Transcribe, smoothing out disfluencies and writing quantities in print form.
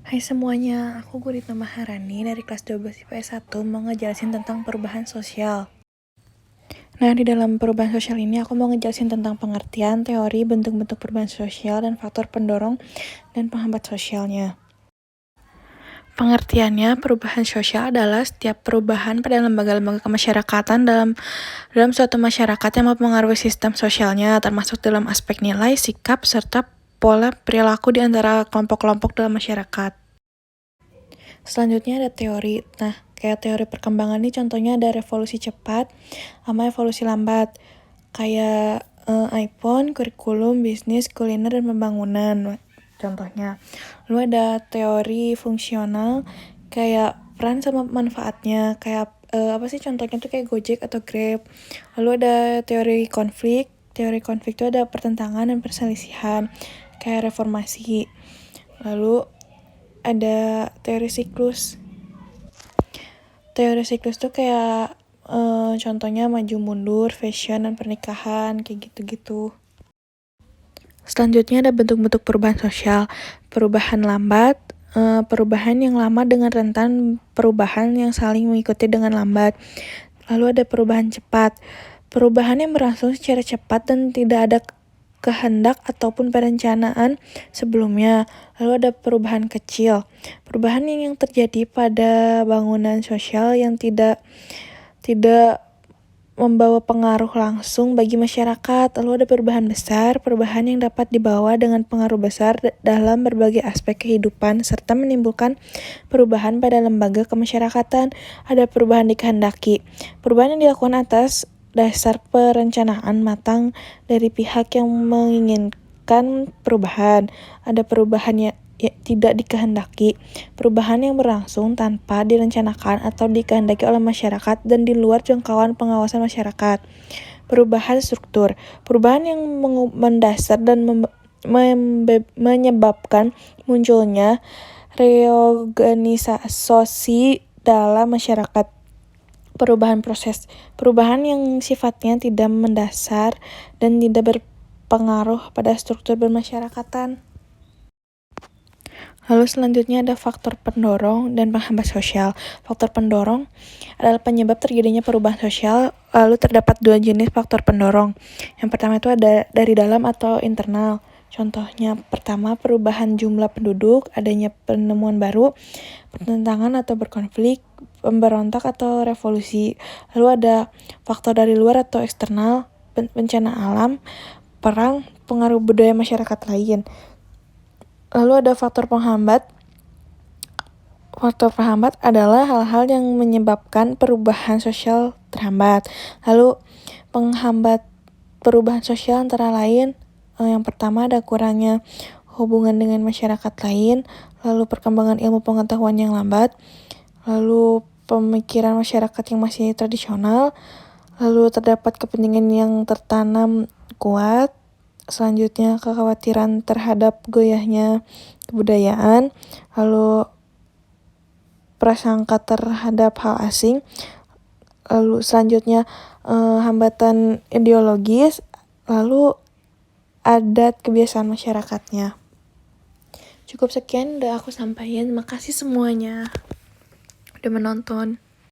Hai semuanya, aku Guritno Maharani dari kelas 12 IPS 1 mau ngejelasin tentang perubahan sosial. Nah, di dalam perubahan sosial ini aku mau ngejelasin tentang pengertian, teori, bentuk-bentuk perubahan sosial, dan faktor pendorong dan penghambat sosialnya. Pengertiannya, perubahan sosial adalah setiap perubahan pada lembaga-lembaga kemasyarakatan dalam suatu masyarakat yang mempengaruhi sistem sosialnya, termasuk dalam aspek nilai, sikap, serta pola perilaku di antara kelompok-kelompok dalam masyarakat. Selanjutnya ada teori. Nah, kayak teori perkembangan ini contohnya ada revolusi cepat sama evolusi lambat. Kayak iPhone, kurikulum, bisnis, kuliner, dan pembangunan. Contohnya. Lalu ada teori fungsional kayak peran sama manfaatnya. Kayak apa sih contohnya tuh kayak Gojek atau Grab. Lalu ada teori konflik. Teori konflik itu ada pertentangan dan perselisihan. Kayak reformasi. Lalu ada teori siklus. Teori siklus tuh kayak contohnya maju mundur, fashion, dan pernikahan, kayak gitu-gitu. Selanjutnya ada bentuk-bentuk perubahan sosial. Perubahan lambat, perubahan yang lama dengan rentan perubahan yang saling mengikuti dengan lambat. Lalu ada perubahan cepat. Perubahan yang berlangsung secara cepat dan tidak ada kehendak ataupun perencanaan sebelumnya. Lalu ada perubahan kecil. Perubahan yang terjadi pada bangunan sosial yang tidak membawa pengaruh langsung bagi masyarakat. Lalu ada perubahan besar, perubahan yang dapat dibawa dengan pengaruh besar dalam berbagai aspek kehidupan serta menimbulkan perubahan pada lembaga kemasyarakatan. Ada perubahan dikehendaki. Perubahan yang dilakukan atas dasar perencanaan matang dari pihak yang menginginkan perubahan. Ada perubahan yang tidak dikehendaki. Perubahan yang berlangsung tanpa direncanakan atau dikehendaki oleh masyarakat dan di luar jangkauan pengawasan masyarakat. Perubahan struktur. Perubahan yang mendasar dan menyebabkan munculnya reorganisasi dalam masyarakat. Perubahan proses. Perubahan yang sifatnya tidak mendasar dan tidak berpengaruh pada struktur bermasyarakatan. Lalu selanjutnya ada faktor pendorong dan penghambat sosial. Faktor pendorong adalah penyebab terjadinya perubahan sosial. Lalu terdapat dua jenis faktor pendorong. Yang pertama itu ada dari dalam atau internal. Contohnya pertama perubahan jumlah penduduk, adanya penemuan baru, pertentangan atau berkonflik, pemberontak atau revolusi. Lalu ada faktor dari luar atau eksternal, bencana alam, perang, pengaruh budaya masyarakat lain. Lalu ada faktor penghambat. Faktor penghambat adalah hal-hal yang menyebabkan perubahan sosial terhambat. Lalu penghambat perubahan sosial antara lain yang pertama ada kurangnya hubungan dengan masyarakat lain, lalu perkembangan ilmu pengetahuan yang lambat, lalu pemikiran masyarakat yang masih tradisional, lalu terdapat kepentingan yang tertanam kuat, selanjutnya kekhawatiran terhadap goyahnya kebudayaan, lalu prasangka terhadap hal asing, lalu selanjutnya hambatan ideologis, lalu adat kebiasaan masyarakatnya. Cukup sekian udah aku sampaikan. Terima kasih semuanya udah menonton.